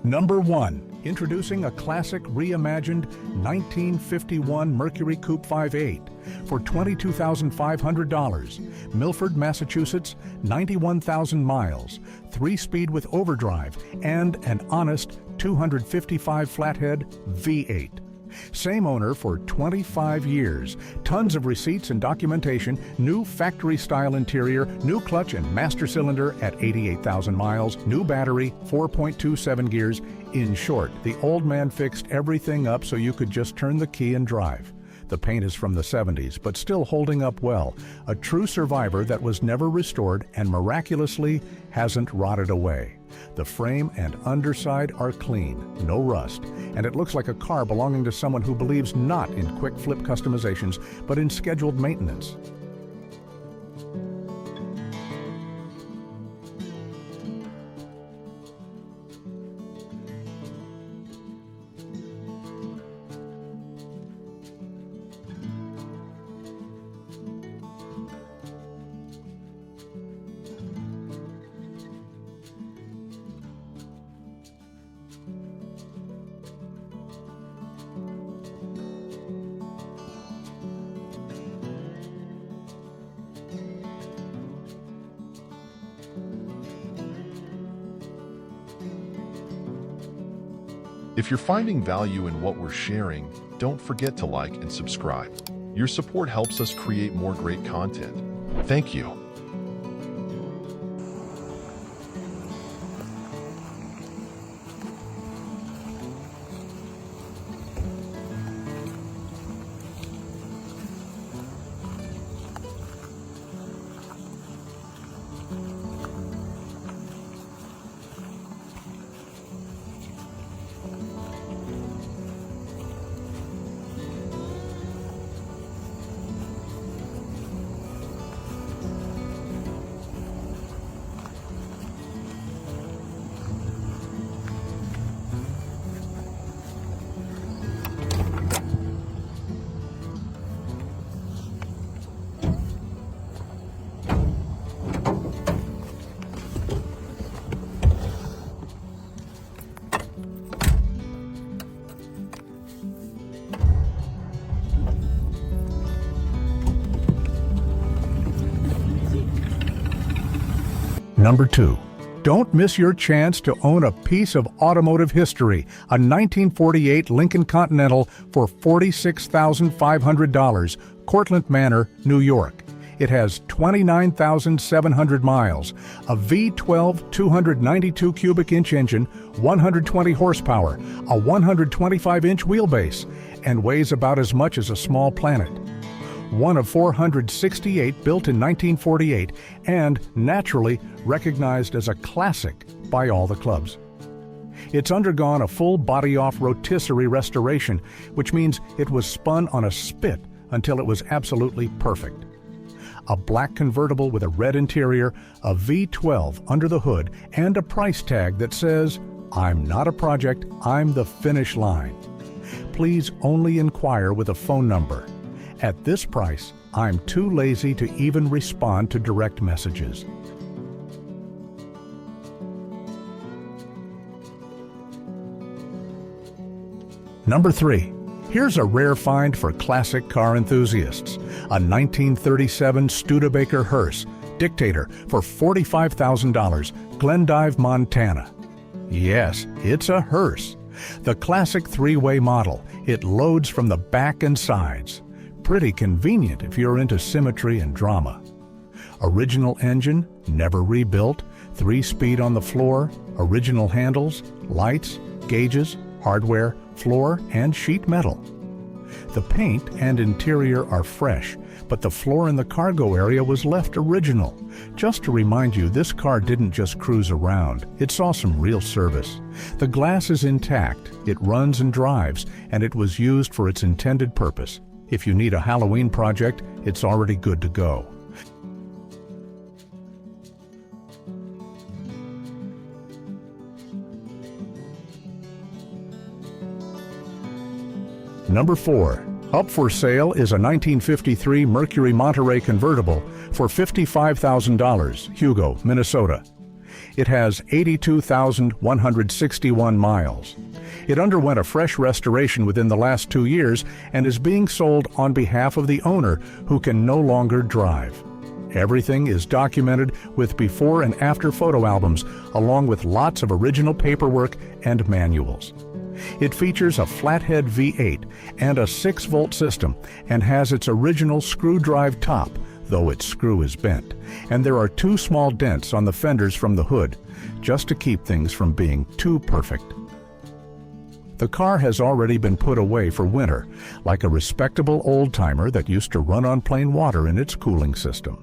Number 1. Introducing a classic reimagined 1951 Mercury Coupe 5.8 for $22,500. Milford, Massachusetts, 91,000 miles, 3-speed with overdrive, and an honest 255 flathead V8. Same owner for 25 years. Tons of receipts and documentation, new factory-style interior, new clutch and master cylinder at 88,000 miles, new battery, 4.27 gears. In short, the old man fixed everything up so you could just turn the key and drive. The paint is from the 70s, but still holding up well. A true survivor that was never restored and miraculously hasn't rotted away. The frame and underside are clean, no rust, and it looks like a car belonging to someone who believes not in quick flip customizations, but in scheduled maintenance. If you're finding value in what we're sharing, don't forget to like and subscribe. Your support helps us create more great content. Thank you. Number 2. Don't miss your chance to own a piece of automotive history, a 1948 Lincoln Continental for $46,500, Cortlandt Manor, New York. It has 29,700 miles, a V12 292 cubic inch engine, 120 horsepower, a 125-inch wheelbase, and weighs about as much as a small planet. One of 468 built in 1948 and naturally recognized as a classic by all the clubs. It's undergone a full body-off rotisserie restoration, which means it was spun on a spit until it was absolutely perfect. A black convertible with a red interior, a V12 under the hood, and a price tag that says, "I'm not a project, I'm the finish line." Please only inquire with a phone number. At this price, I'm too lazy to even respond to direct messages. Number 3. Here's a rare find for classic car enthusiasts. A 1937 Studebaker hearse, Dictator, for $45,000, Glendive, Montana. Yes, it's a hearse. The classic 3-way model. It loads from the back and sides. Pretty convenient if you're into symmetry and drama. Original engine, never rebuilt, 3-speed on the floor, original handles, lights, gauges, hardware, floor, and sheet metal. The paint and interior are fresh, but the floor in the cargo area was left original. Just to remind you, this car didn't just cruise around, it saw some real service. The glass is intact, it runs and drives, and it was used for its intended purpose. If you need a Halloween project, it's already good to go. Number 4. Up for sale is a 1953 Mercury Monterey convertible for $55,000, Hugo, Minnesota. It has 82,161 miles. It underwent a fresh restoration within the last 2 years and is being sold on behalf of the owner, who can no longer drive. Everything is documented with before and after photo albums, along with lots of original paperwork and manuals. It features a flathead V8 and a 6-volt system and has its original screw drive top, though its screw is bent, and there are 2 small dents on the fenders from the hood, just to keep things from being too perfect. The car has already been put away for winter, like a respectable old-timer that used to run on plain water in its cooling system.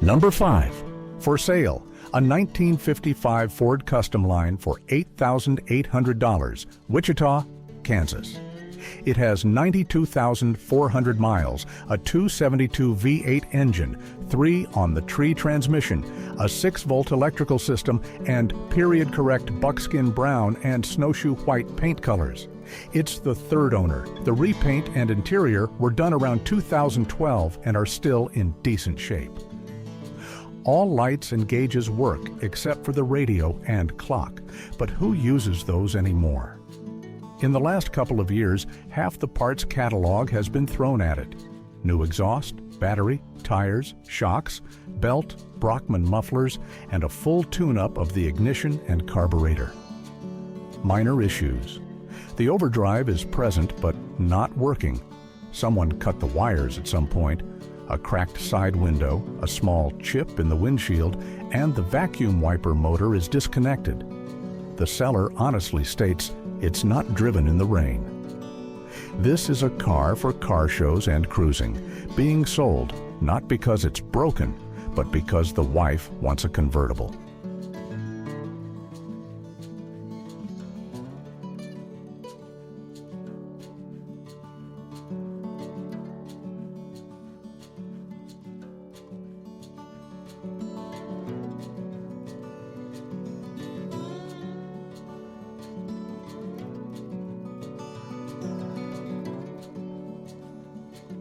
Number 5. For sale, a 1955 Ford Custom Line for $8,800, Wichita, Kansas. It has 92,400 miles, a 272 V8 engine, 3 on-the-tree transmission, a 6-volt electrical system, and period-correct buckskin brown and snowshoe white paint colors. It's the 3rd owner. The repaint and interior were done around 2012 and are still in decent shape. All lights and gauges work except for the radio and clock, but who uses those anymore? In the last couple of years, half the parts catalog has been thrown at it. New exhaust, battery, tires, shocks, belt, Brockman mufflers, and a full tune-up of the ignition and carburetor. Minor issues. The overdrive is present but not working. Someone cut the wires at some point. A cracked side window, a small chip in the windshield, and the vacuum wiper motor is disconnected. The seller honestly states it's not driven in the rain. This is a car for car shows and cruising, being sold not because it's broken, but because the wife wants a convertible.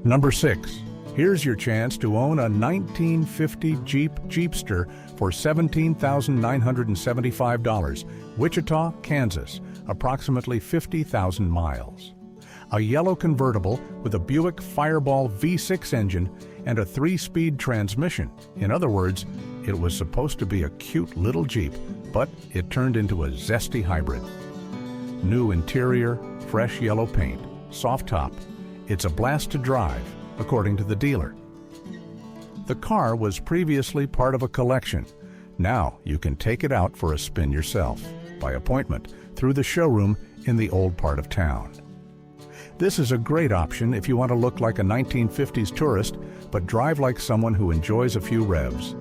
Number 6. Here's your chance to own a 1950 Jeep Jeepster for $17,975, Wichita, Kansas, approximately 50,000 miles. A yellow convertible with a Buick Fireball V6 engine and a 3-speed transmission. In other words, it was supposed to be a cute little Jeep, but it turned into a zesty hybrid. New interior, fresh yellow paint, soft top. It's a blast to drive, according to the dealer. The car was previously part of a collection. Now you can take it out for a spin yourself, by appointment, through the showroom in the old part of town. This is a great option if you want to look like a 1950s tourist, but drive like someone who enjoys a few revs.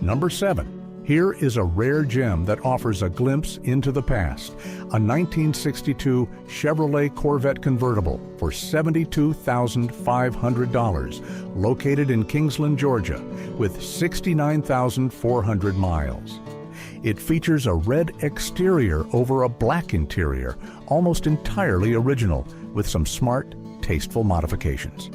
Number 7. Here is a rare gem that offers a glimpse into the past. A 1962 Chevrolet Corvette convertible for $72,500, located in Kingsland, Georgia, with 69,400 miles. It features a red exterior over a black interior, almost entirely original, with some smart, tasteful modifications.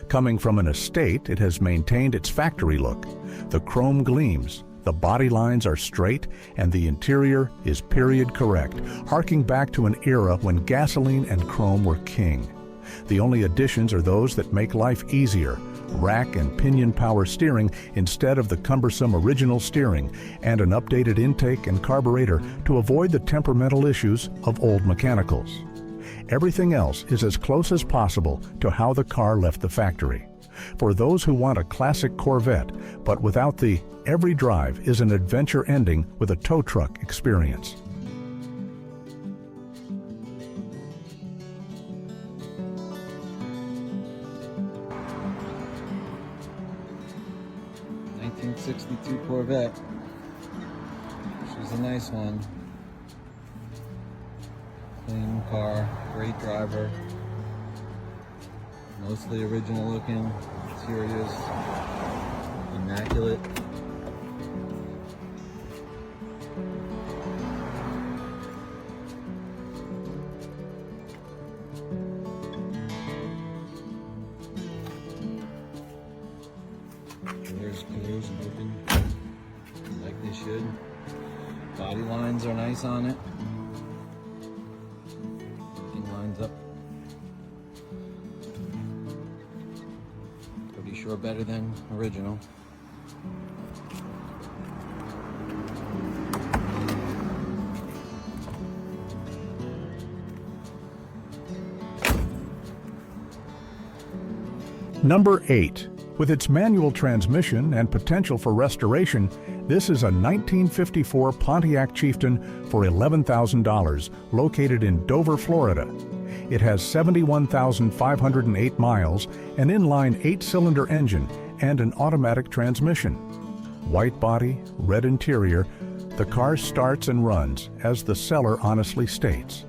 Coming from an estate, it has maintained its factory look. The chrome gleams, the body lines are straight, and the interior is period correct, harking back to an era when gasoline and chrome were king. The only additions are those that make life easier: rack and pinion power steering instead of the cumbersome original steering, and an updated intake and carburetor to avoid the temperamental issues of old mechanicals. Everything else is as close as possible to how the car left the factory. For those who want a classic Corvette, but without the every drive is an adventure ending with a tow truck experience. '62 Corvette. She's a nice one. Clean car, great driver. Mostly original looking. Interiors immaculate. Doors open like they should. Body lines are nice on it. Everything lines up. Pretty sure better than original. Number 8. With its manual transmission and potential for restoration, this is a 1954 Pontiac Chieftain for $11,000, located in Dover, Florida. It has 71,508 miles, an inline 8-cylinder engine, and an automatic transmission. White body, red interior, the car starts and runs, as the seller honestly states.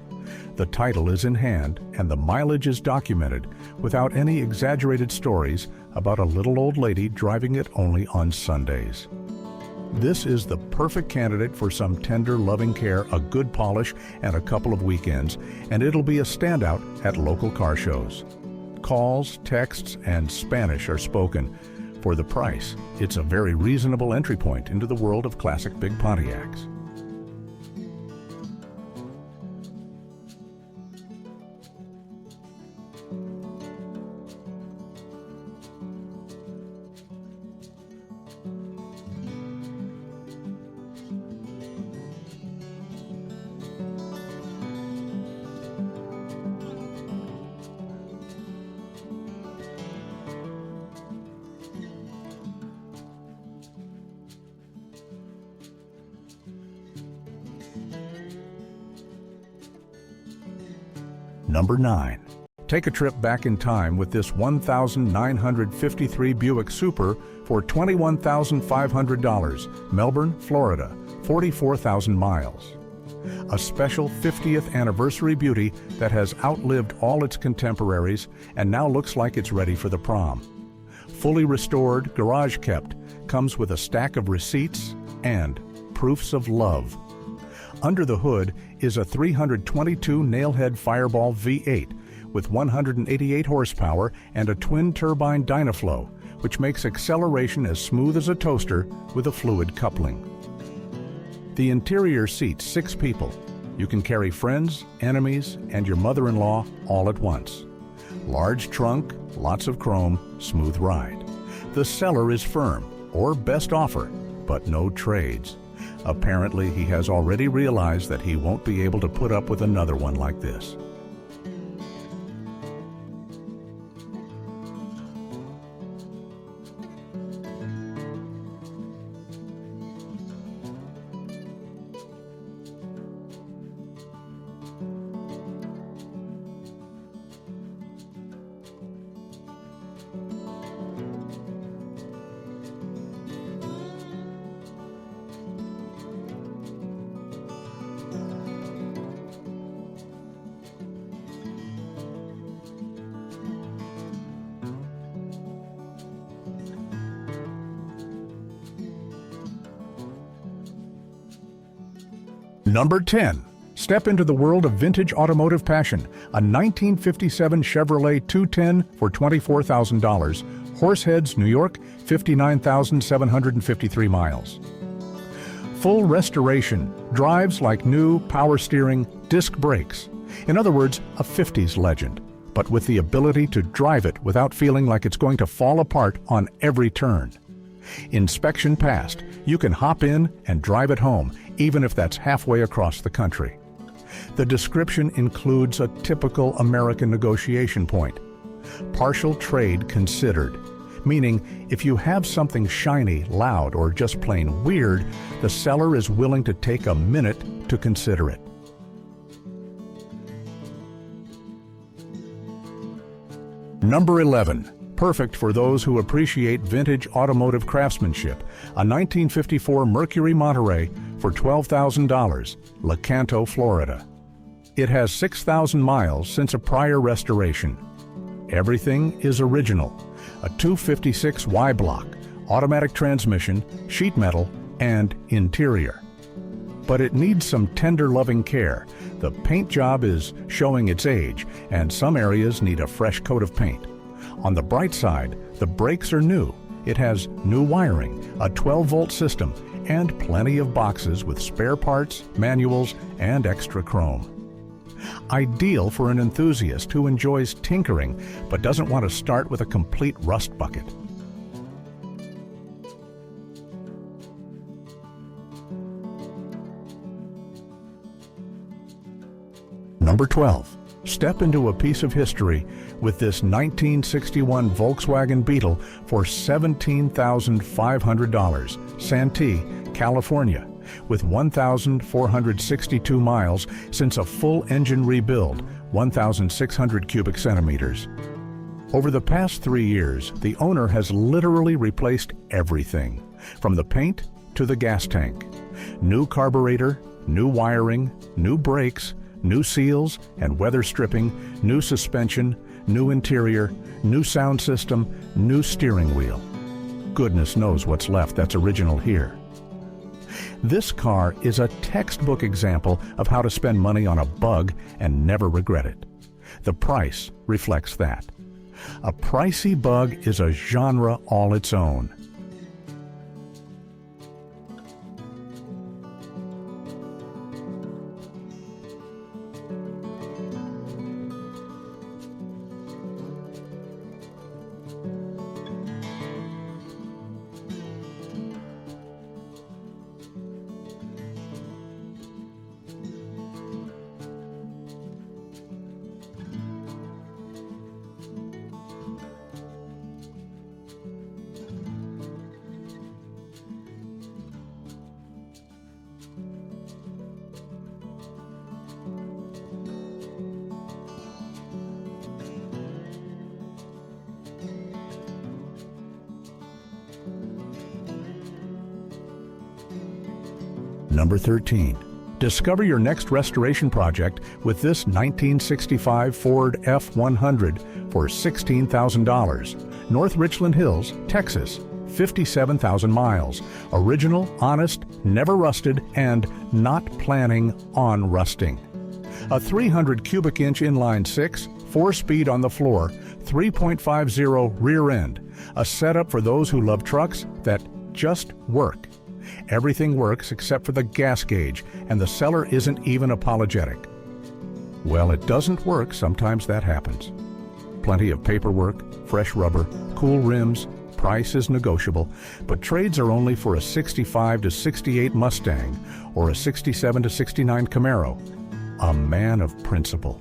The title is in hand and the mileage is documented without any exaggerated stories about a little old lady driving it only on Sundays. This is the perfect candidate for some tender, loving care, a good polish, and a couple of weekends, and it'll be a standout at local car shows. Calls, texts, and Spanish are spoken. For the price, it's a very reasonable entry point into the world of classic big Pontiacs. Number 9. Take a trip back in time with this 1953 Buick Super for $21,500, Melbourne, Florida, 44,000 miles. A special 50th anniversary beauty that has outlived all its contemporaries and now looks like it's ready for the prom. Fully restored, garage kept, comes with a stack of receipts and proofs of love. Under the hood is a 322 Nailhead Fireball V8 with 188 horsepower and a twin-turbine Dynaflow, which makes acceleration as smooth as a toaster with a fluid coupling. The interior seats 6 people. You can carry friends, enemies, and your mother-in-law all at once. Large trunk, lots of chrome, smooth ride. The seller is firm, or best offer, but no trades. Apparently, he has already realized that he won't be able to put up with another one like this. Number 10. Step into the world of vintage automotive passion. A 1957 Chevrolet 210 for $24,000. Horseheads, New York, 59,753 miles. Full restoration, drives like new, power steering, disc brakes. In other words, a 50s legend, but with the ability to drive it without feeling like it's going to fall apart on every turn. Inspection passed. You can hop in and drive it home, even if that's halfway across the country. The description includes a typical American negotiation point. Partial trade considered, meaning if you have something shiny, loud, or just plain weird, the seller is willing to take a minute to consider it. Number 11. Perfect for those who appreciate vintage automotive craftsmanship. A 1954 Mercury Monterey for $12,000, Lecanto, Florida. It has 6,000 miles since a prior restoration. Everything is original. A 256 Y-block, automatic transmission, sheet metal, and interior. But it needs some tender, loving care. The paint job is showing its age, and some areas need a fresh coat of paint. On the bright side, the brakes are new. It has new wiring, a 12-volt system, and plenty of boxes with spare parts, manuals, and extra chrome. Ideal for an enthusiast who enjoys tinkering but doesn't want to start with a complete rust bucket. Number 12. Step into a piece of history with this 1961 Volkswagen Beetle for $17,500, Santee, California, with 1,462 miles since a full engine rebuild, 1,600 cubic centimeters. Over the past 3 years, the owner has literally replaced everything, from the paint to the gas tank. New carburetor, new wiring, new brakes, new seals and weather stripping, new suspension, new interior, new sound system, new steering wheel. Goodness knows what's left that's original here. This car is a textbook example of how to spend money on a bug and never regret it. The price reflects that. A pricey bug is a genre all its own. Number 13. Discover your next restoration project with this 1965 Ford F-100 for $16,000. North Richland Hills, Texas, 57,000 miles. Original, honest, never rusted, and not planning on rusting. A 300 cubic inch inline 6, 4-speed on the floor, 3.50 rear end. A setup for those who love trucks that just work. Everything works except for the gas gauge, and the seller isn't even apologetic. Well, it doesn't work, sometimes that happens. Plenty of paperwork, fresh rubber, cool rims, price is negotiable, but trades are only for a 65 to 68 Mustang or a 67 to 69 Camaro. A man of principle.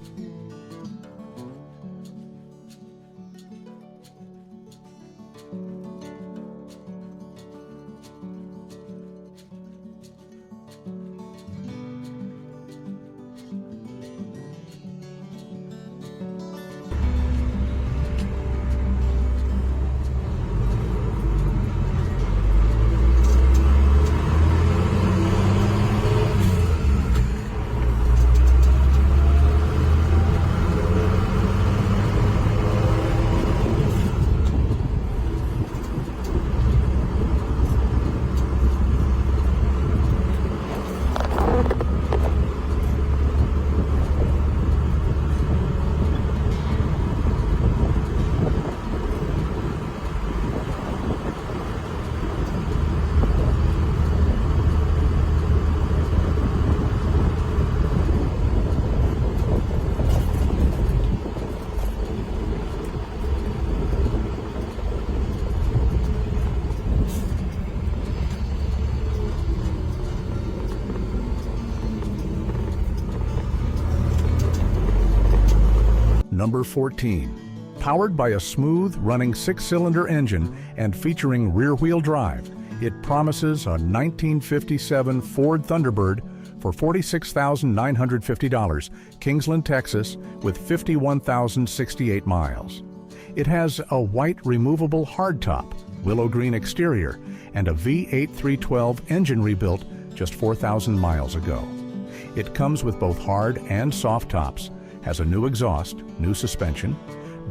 Number 14. Powered by a smooth running 6-cylinder engine and featuring rear-wheel drive, it promises a 1957 Ford Thunderbird for $46,950, Kingsland, Texas, with 51,068 miles. It has a white removable hardtop, willow green exterior, and a V8 312 engine rebuilt just 4,000 miles ago. It comes with both hard and soft tops, has a new exhaust, new suspension,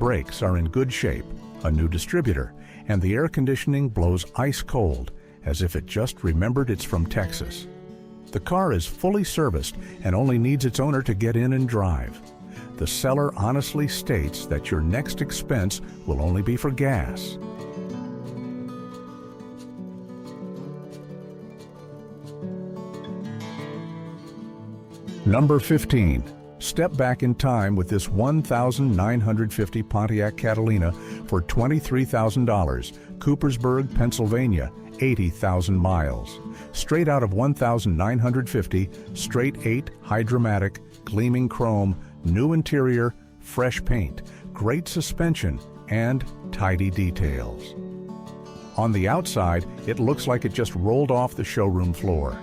brakes are in good shape, a new distributor, and the air conditioning blows ice cold, as if it just remembered it's from Texas. The car is fully serviced and only needs its owner to get in and drive. The seller honestly states that your next expense will only be for gas. Number 15. Step back in time with this 1,950 Pontiac Catalina for $23,000, Coopersburg, Pennsylvania, 80,000 miles. Straight out of 1,950, straight 8, hydromatic, gleaming chrome, new interior, fresh paint, great suspension, and tidy details. On the outside, it looks like it just rolled off the showroom floor.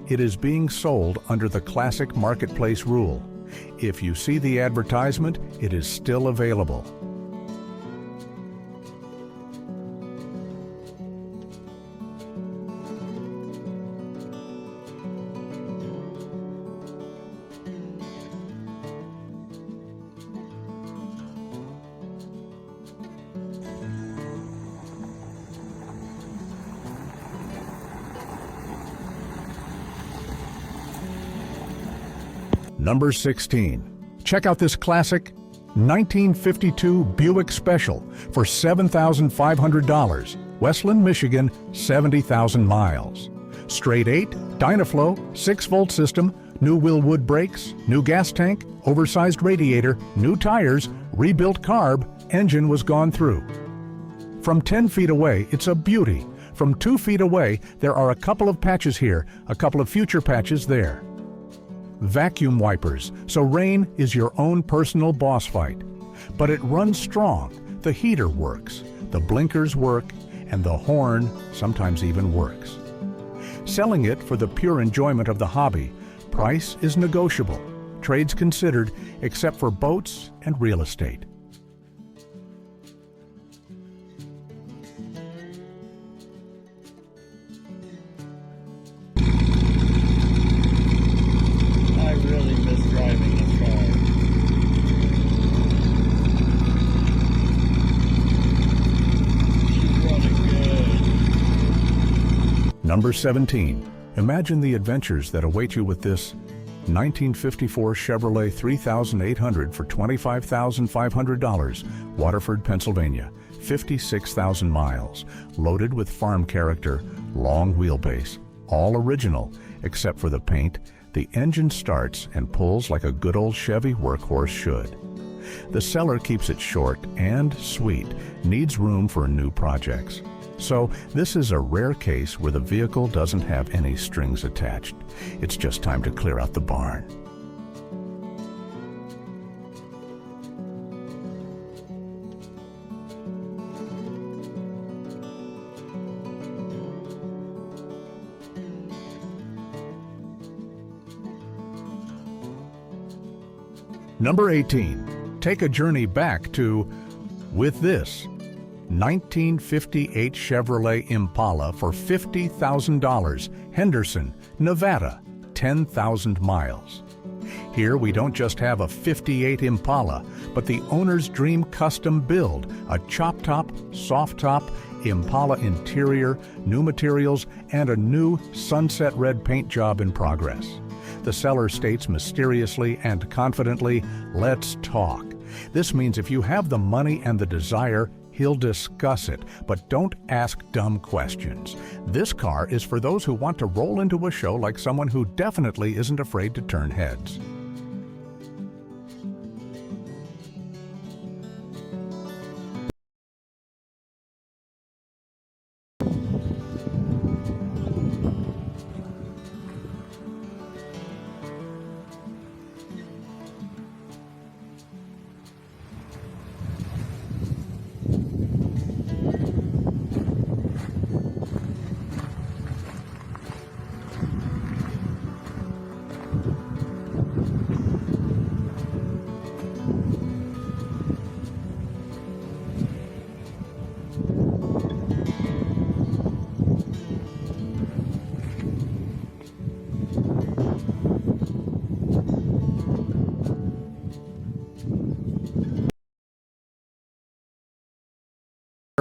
It is being sold under the classic marketplace rule. If you see the advertisement, it is still available. Number 16. Check out this classic 1952 Buick Special for $7,500, Westland, Michigan, 70,000 miles. Straight 8, Dynaflow, 6-volt system, new Willwood brakes, new gas tank, oversized radiator, new tires, rebuilt carb, engine was gone through. From 10 feet away, it's a beauty. From 2 feet away, there are a couple of patches here, a couple of future patches there. Vacuum wipers, so rain is your own personal boss fight. But it runs strong, the heater works, the blinkers work, and the horn sometimes even works. Selling it for the pure enjoyment of the hobby, price is negotiable, trades considered, except for boats and real estate. I really miss driving this car. She's running good. Number 17. Imagine the adventures that await you with this 1954 Chevrolet 3800 for $25,500, Waterford, Pennsylvania, 56,000 miles, loaded with farm character, long wheelbase, all original, except for the paint. The engine starts and pulls like a good old Chevy workhorse should. The seller keeps it short and sweet, needs room for new projects. So this is a rare case where the vehicle doesn't have any strings attached. It's just time to clear out the barn. Number 18. Take a journey back to, with this, 1958 Chevrolet Impala for $50,000, Henderson, Nevada, 10,000 miles. Here we don't just have a 58 Impala, but the owner's dream custom build, a chop top, soft top, Impala interior, new materials, and a new sunset red paint job in progress. The seller states mysteriously and confidently, "Let's talk." This means if you have the money and the desire, he'll discuss it, but don't ask dumb questions. This car is for those who want to roll into a show like someone who definitely isn't afraid to turn heads.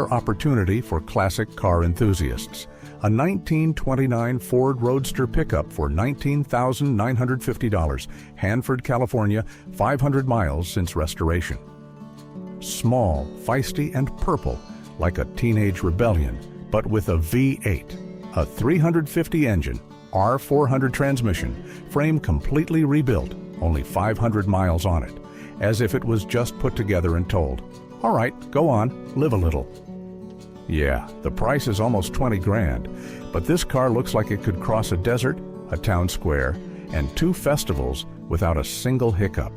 rare opportunity for classic car enthusiasts. A 1929 Ford Roadster pickup for $19,950, Hanford, California, 500 miles since restoration. Small, feisty, and purple, like a teenage rebellion, but with a V8, a 350 engine, R400 transmission, frame completely rebuilt, only 500 miles on it, as if it was just put together and told, "All right, go on, live a little." Yeah, the price is almost 20 grand, but this car looks like it could cross a desert, a town square, and 2 festivals without a single hiccup.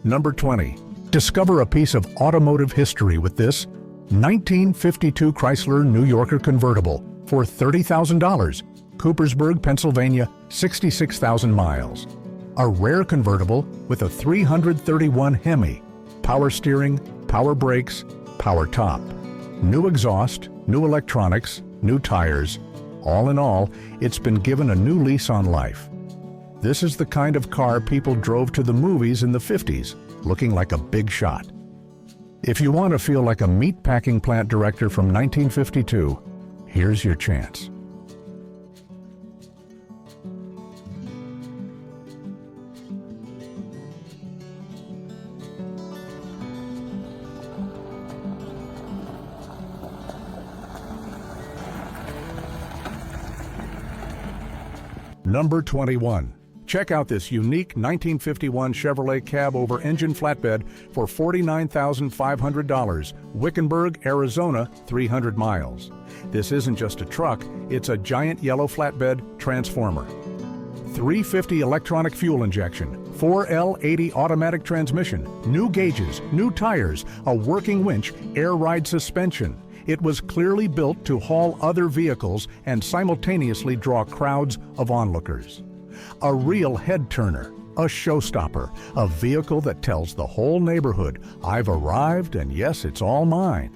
Number 20. Discover a piece of automotive history with this 1952 Chrysler New Yorker convertible for $30,000, Coopersburg, Pennsylvania, 66,000 miles. A rare convertible with a 331 Hemi, power steering, power brakes, power top, new exhaust, new electronics, new tires. All in all, it's been given a new lease on life. This is the kind of car people drove to the movies in the 50s, looking like a big shot. If you want to feel like a meatpacking plant director from 1952, here's your chance. Number 21. Check out this unique 1951 Chevrolet cab-over-engine flatbed for $49,500, Wickenburg, Arizona, 300 miles. This isn't just a truck, it's a giant yellow flatbed transformer. 350 electronic fuel injection, 4L80 automatic transmission, new gauges, new tires, a working winch, air ride suspension. It was clearly built to haul other vehicles and simultaneously draw crowds of onlookers. A real head-turner, a showstopper, a vehicle that tells the whole neighborhood, "I've arrived and yes, it's all mine."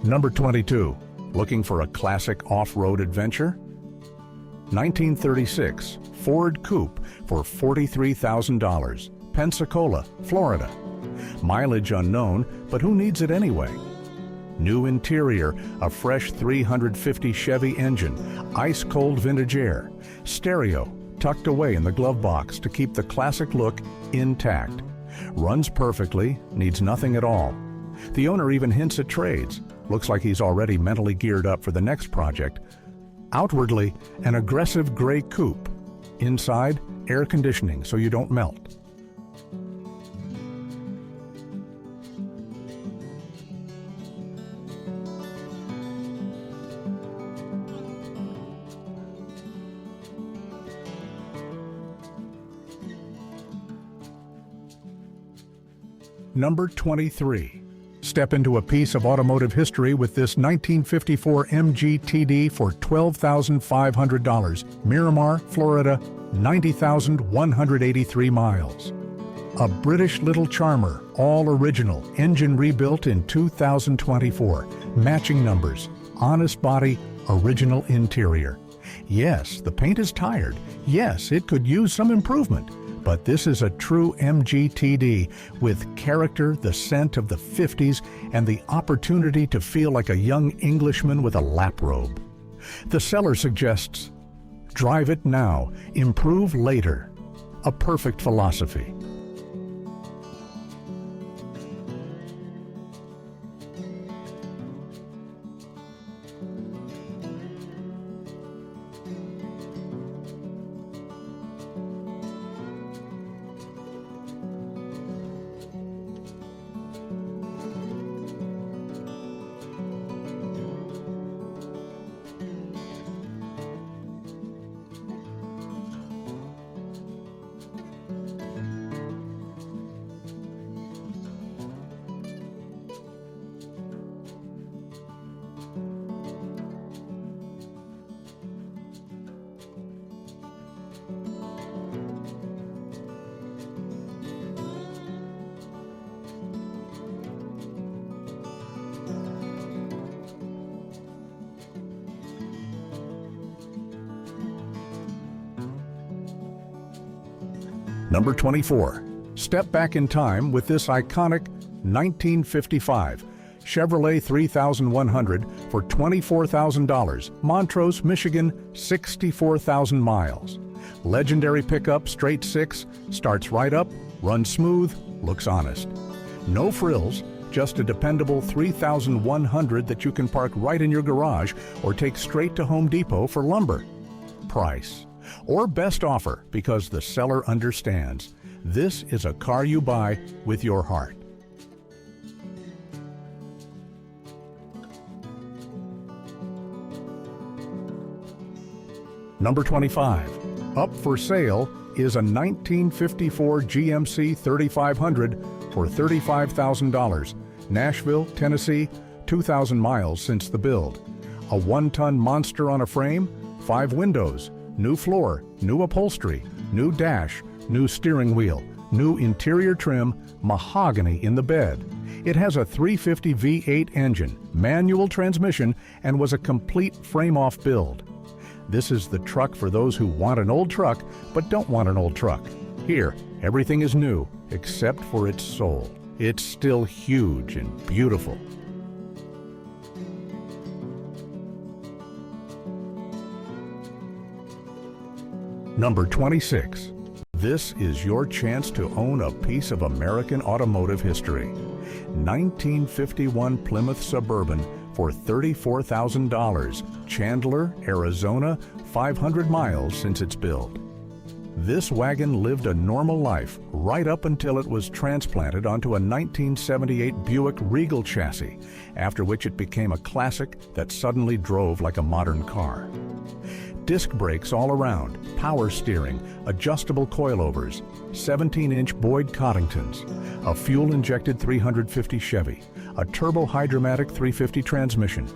Number 22. Looking for a classic off-road adventure? 1936 Ford Coupe for $43,000, Pensacola, Florida. Mileage unknown, but who needs it anyway? New interior, a fresh 350 Chevy engine, ice-cold vintage air, stereo tucked away in the glove box to keep the classic look intact. Runs perfectly, needs nothing at all. The owner even hints at trades. Looks like he's already mentally geared up for the next project. Outwardly, an aggressive gray coupe. Inside, air conditioning so you don't melt. Number 23. Step into a piece of automotive history with this 1954 MG TD for $12,500, Miramar, Florida, 90,183 miles. A British little charmer, all original, engine rebuilt in 2024, matching numbers, honest body, original interior. Yes, the paint is tired. Yes, it could use some improvement. But this is a true MG TD with character, the scent of the 50s, and the opportunity to feel like a young Englishman with a lap robe. The seller suggests, drive it now, improve later. A perfect philosophy. Number 24. Step back in time with this iconic 1955 Chevrolet 3100 for $24,000, Montrose, Michigan, 64,000 miles. Legendary pickup, straight six, starts right up, runs smooth, looks honest. No frills, just a dependable 3100 that you can park right in your garage or take straight to Home Depot for lumber. Price, or best offer, because the seller understands. This is a car you buy with your heart. Number 25. Up for sale is a 1954 GMC 3500 for $35,000. Nashville, Tennessee, 2,000 miles since the build. A 1-ton monster on a frame, 5 windows, new floor, new upholstery, new dash, new steering wheel, new interior trim, mahogany in the bed. It has a 350 V8 engine, manual transmission, and was a complete frame-off build. This is the truck for those who want an old truck but don't want an old truck. Here, everything is new except for its soul. It's still huge and beautiful. Number 26. This is your chance to own a piece of American automotive history. 1951 Plymouth Suburban for $34,000. Chandler, Arizona, 500 miles since its build. This wagon lived a normal life right up until it was transplanted onto a 1978 Buick Regal chassis, after which it became a classic that suddenly drove like a modern car. Disc brakes all around, power steering, adjustable coilovers, 17-inch Boyd Coddingtons, a fuel-injected 350 Chevy, a turbo-hydromatic 350 transmission,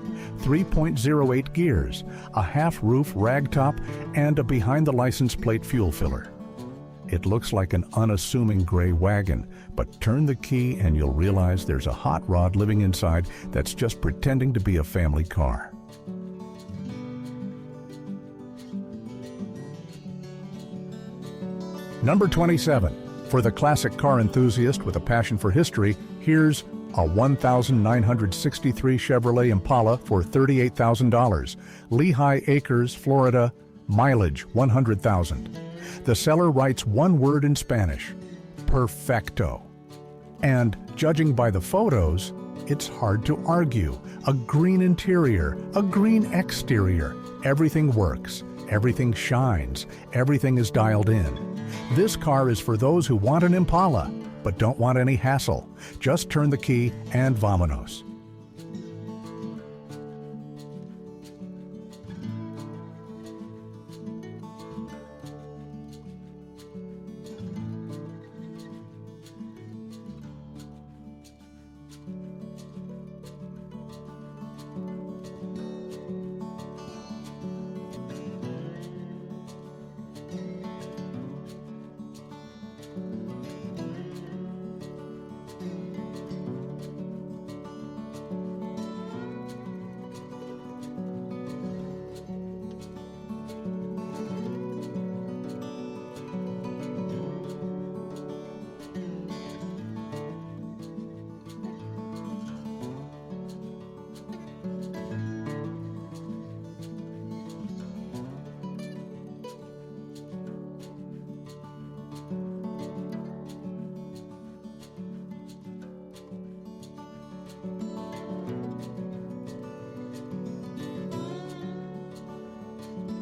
3.08 gears, a half-roof ragtop, and a behind-the-license plate fuel filler. It looks like an unassuming gray wagon, but turn the key and you'll realize there's a hot rod living inside that's just pretending to be a family car. Number 27. For the classic car enthusiast with a passion for history, here's a 1963 Chevrolet Impala for $38,000. Lehigh Acres, Florida, mileage 100,000. The seller writes one word in Spanish: perfecto. And judging by the photos, it's hard to argue. A green interior, a green exterior. Everything works, everything shines, everything is dialed in. This car is for those who want an Impala, but don't want any hassle. Just turn the key and vamonos.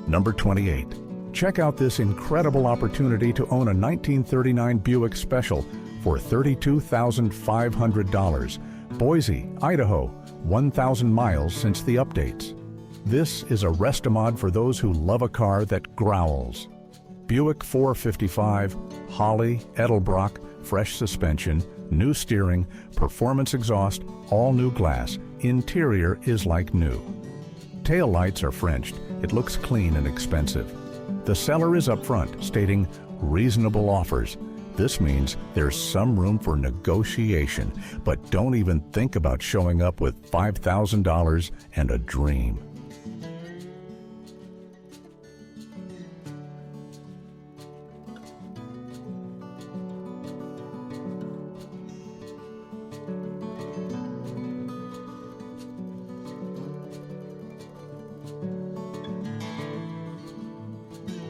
Number 28. Check out this incredible opportunity to own a 1939 Buick Special for $32,500. Boise, Idaho, 1,000 miles since the updates. This is a Restomod for those who love a car that growls. Buick 455, Holly, Edelbrock, fresh suspension, new steering, performance exhaust, all new glass. Interior is like new. Tail lights are Frenched. It looks clean and expensive. The seller is upfront, stating reasonable offers. This means there's some room for negotiation, but don't even think about showing up with $5,000 and a dream.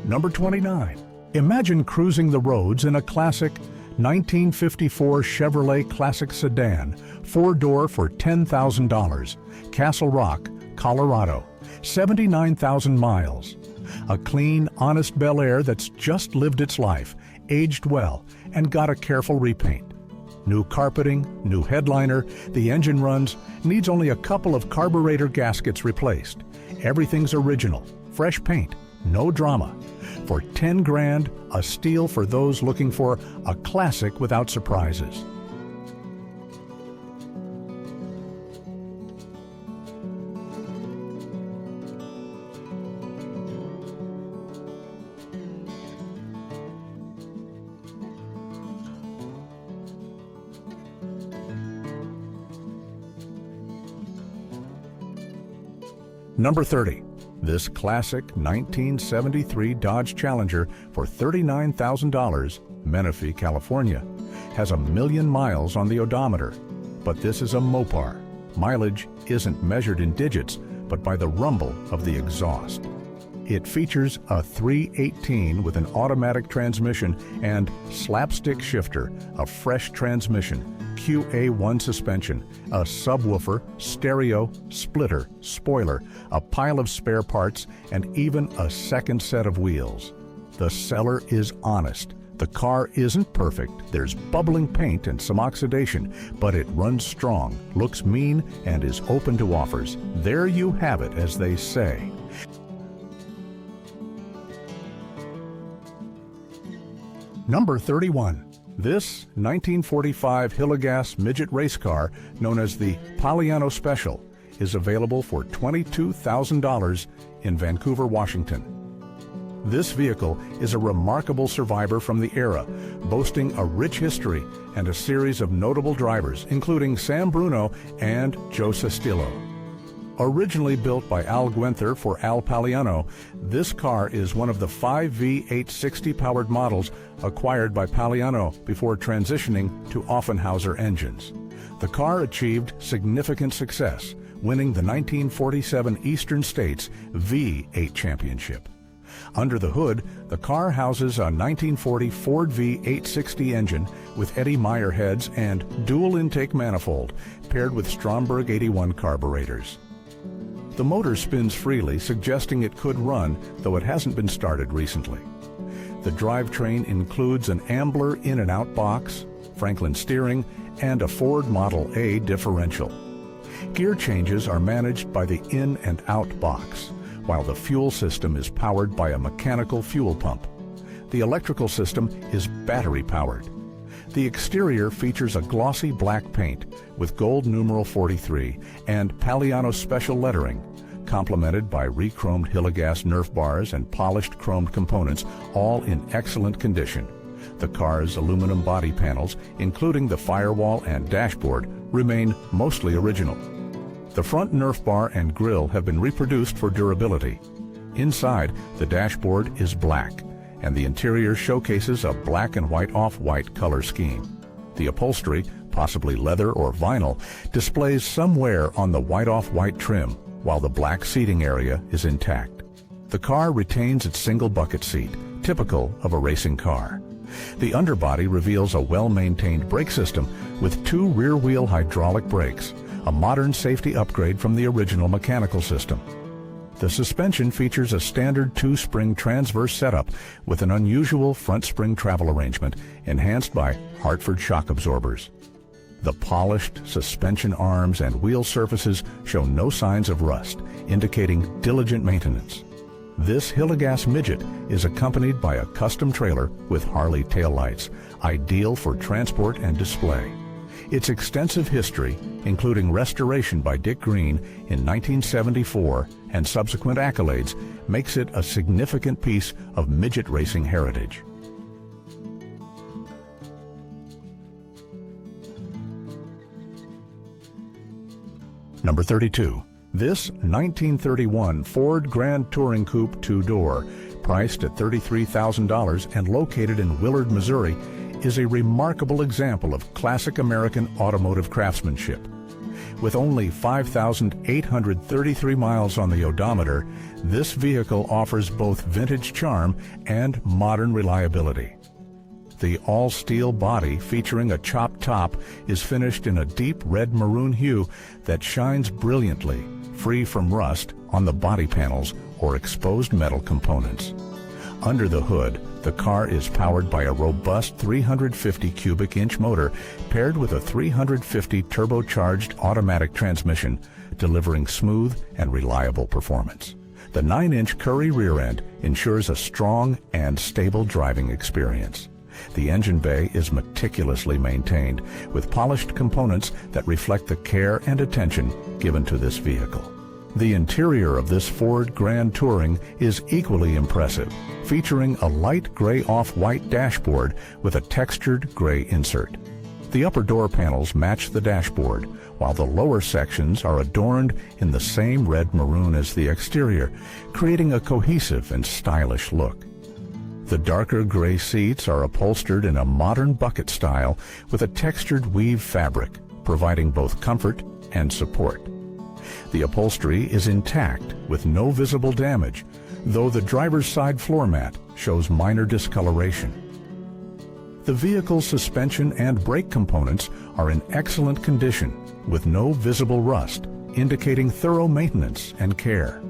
Number 29. Imagine cruising the roads in a classic 1954 Chevrolet Classic sedan, 4-door for $10,000, Castle Rock, Colorado, 79,000 miles. A clean, honest Bel Air that's just lived its life, aged well, and got a careful repaint. New carpeting, new headliner, the engine runs, needs only a couple of carburetor gaskets replaced. Everything's original, fresh paint, no drama. For 10 grand, a steal for those looking for a classic without surprises. Number 30. This classic 1973 Dodge Challenger for $39,000, Menifee, California, has 1,000,000 miles on the odometer. But this is a Mopar. Mileage isn't measured in digits, but by the rumble of the exhaust. It features a 318 with an automatic transmission and slapstick shifter, a fresh transmission, QA1 suspension, a subwoofer, stereo, splitter, spoiler, a pile of spare parts, and even a second set of wheels. The seller is honest. The car isn't perfect. There's bubbling paint and some oxidation, but it runs strong, looks mean, and is open to offers. There you have it, as they say. Number 31. This 1945 Hillegas midget race car, known as the Paliano Special, is available for $22,000 in Vancouver, Washington. This vehicle is a remarkable survivor from the era, boasting a rich history and a series of notable drivers, including Sam Bruno and Joe Sestillo. Originally built by Al Guenther for Al Paliano, this car is one of the 5 V860-powered models acquired by Paliano before transitioning to Offenhauser engines. The car achieved significant success, winning the 1947 Eastern States V8 Championship. Under the hood, the car houses a 1940 Ford V860 engine with Eddie Meyer heads and dual intake manifold, paired with Stromberg 81 carburetors. The motor spins freely, suggesting it could run, though it hasn't been started recently. The drivetrain includes an Ambler in and out box, Franklin steering, and a Ford Model A differential. Gear changes are managed by the in and out box, while the fuel system is powered by a mechanical fuel pump. The electrical system is battery powered. The exterior features a glossy black paint with gold numeral 43 and Paliano special lettering, complemented by re-chromed Hillegas Nerf bars and polished chromed components, all in excellent condition. The car's aluminum body panels, including the firewall and dashboard, remain mostly original. The front Nerf bar and grille have been reproduced for durability. Inside, the dashboard is black, and the interior showcases a black and white off-white color scheme. The upholstery, possibly leather or vinyl, displays some wear on the white off-white trim, while the black seating area is intact. The car retains its single bucket seat, typical of a racing car. The underbody reveals a well-maintained brake system with 2 rear-wheel hydraulic brakes, a modern safety upgrade from the original mechanical system. The suspension features a standard 2-spring transverse setup with an unusual front spring travel arrangement enhanced by Hartford shock absorbers. The polished suspension arms and wheel surfaces show no signs of rust, indicating diligent maintenance. This Hillegas midget is accompanied by a custom trailer with Harley taillights, ideal for transport and display. Its extensive history, including restoration by Dick Green in 1974 and subsequent accolades, makes it a significant piece of midget racing heritage. Number 32. This 1931 Ford Grand Touring Coupe 2-door, priced at $33,000 and located in Willard, Missouri, is a remarkable example of classic American automotive craftsmanship. With only 5,833 miles on the odometer, this vehicle offers both vintage charm and modern reliability. The all-steel body featuring a chopped top is finished in a deep red maroon hue that shines brilliantly, free from rust on the body panels or exposed metal components. Under the hood, the car is powered by a robust 350 cubic inch motor paired with a 350 turbocharged automatic transmission, delivering smooth and reliable performance. The 9-inch Currie rear end ensures a strong and stable driving experience. The engine bay is meticulously maintained with polished components that reflect the care and attention given to this vehicle. The interior of this Ford Grand Touring is equally impressive, featuring a light gray off-white dashboard with a textured gray insert. The upper door panels match the dashboard, while the lower sections are adorned in the same red maroon as the exterior, creating a cohesive and stylish look. The darker gray seats are upholstered in a modern bucket style with a textured weave fabric, providing both comfort and support. The upholstery is intact with no visible damage, though the driver's side floor mat shows minor discoloration. The vehicle's suspension and brake components are in excellent condition with no visible rust, indicating thorough maintenance and care.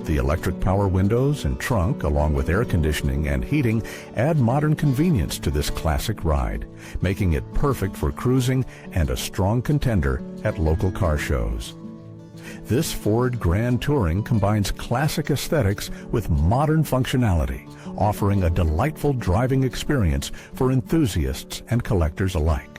The electric power windows and trunk, along with air conditioning and heating, add modern convenience to this classic ride, making it perfect for cruising and a strong contender at local car shows. This Ford Grand Touring combines classic aesthetics with modern functionality, offering a delightful driving experience for enthusiasts and collectors alike.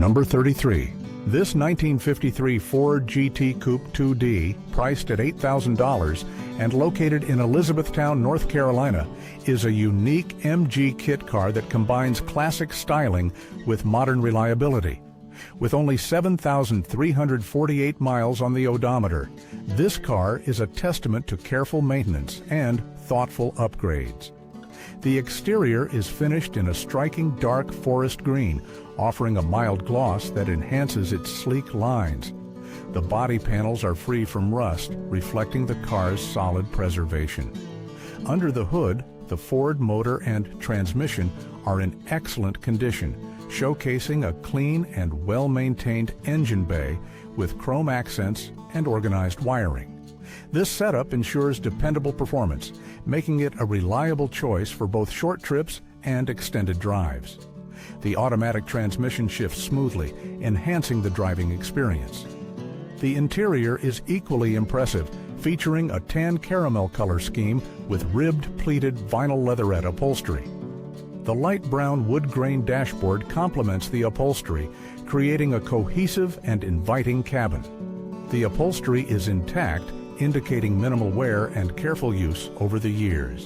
Number 33. This 1953 Ford GT Coupe 2D, priced at $8,000 and located in Elizabethtown, North Carolina, is a unique MG kit car that combines classic styling with modern reliability. With only 7,348 miles on the odometer, this car is a testament to careful maintenance and thoughtful upgrades. The exterior is finished in a striking dark forest green, offering a mild gloss that enhances its sleek lines. The body panels are free from rust, reflecting the car's solid preservation. Under the hood, the Ford motor and transmission are in excellent condition, showcasing a clean and well-maintained engine bay with chrome accents and organized wiring. This setup ensures dependable performance, making it a reliable choice for both short trips and extended drives. The automatic transmission shifts smoothly, enhancing the driving experience. The interior is equally impressive, featuring a tan caramel color scheme with ribbed pleated vinyl leatherette upholstery. The light brown wood grain dashboard complements the upholstery, creating a cohesive and inviting cabin. The upholstery is intact, indicating minimal wear and careful use over the years.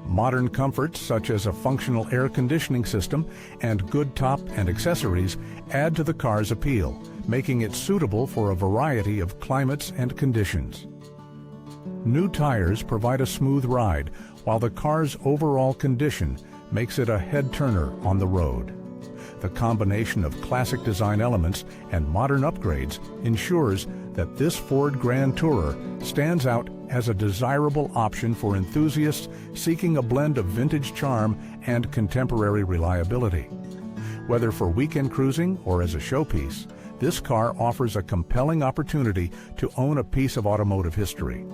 Modern comforts such as a functional air conditioning system and good top and accessories add to the car's appeal, making it suitable for a variety of climates and conditions. New tires provide a smooth ride, while the car's overall condition makes it a head-turner on the road. The combination of classic design elements and modern upgrades ensures that this Ford Grand Tourer stands out as a desirable option for enthusiasts seeking a blend of vintage charm and contemporary reliability. Whether for weekend cruising or as a showpiece, this car offers a compelling opportunity to own a piece of automotive history.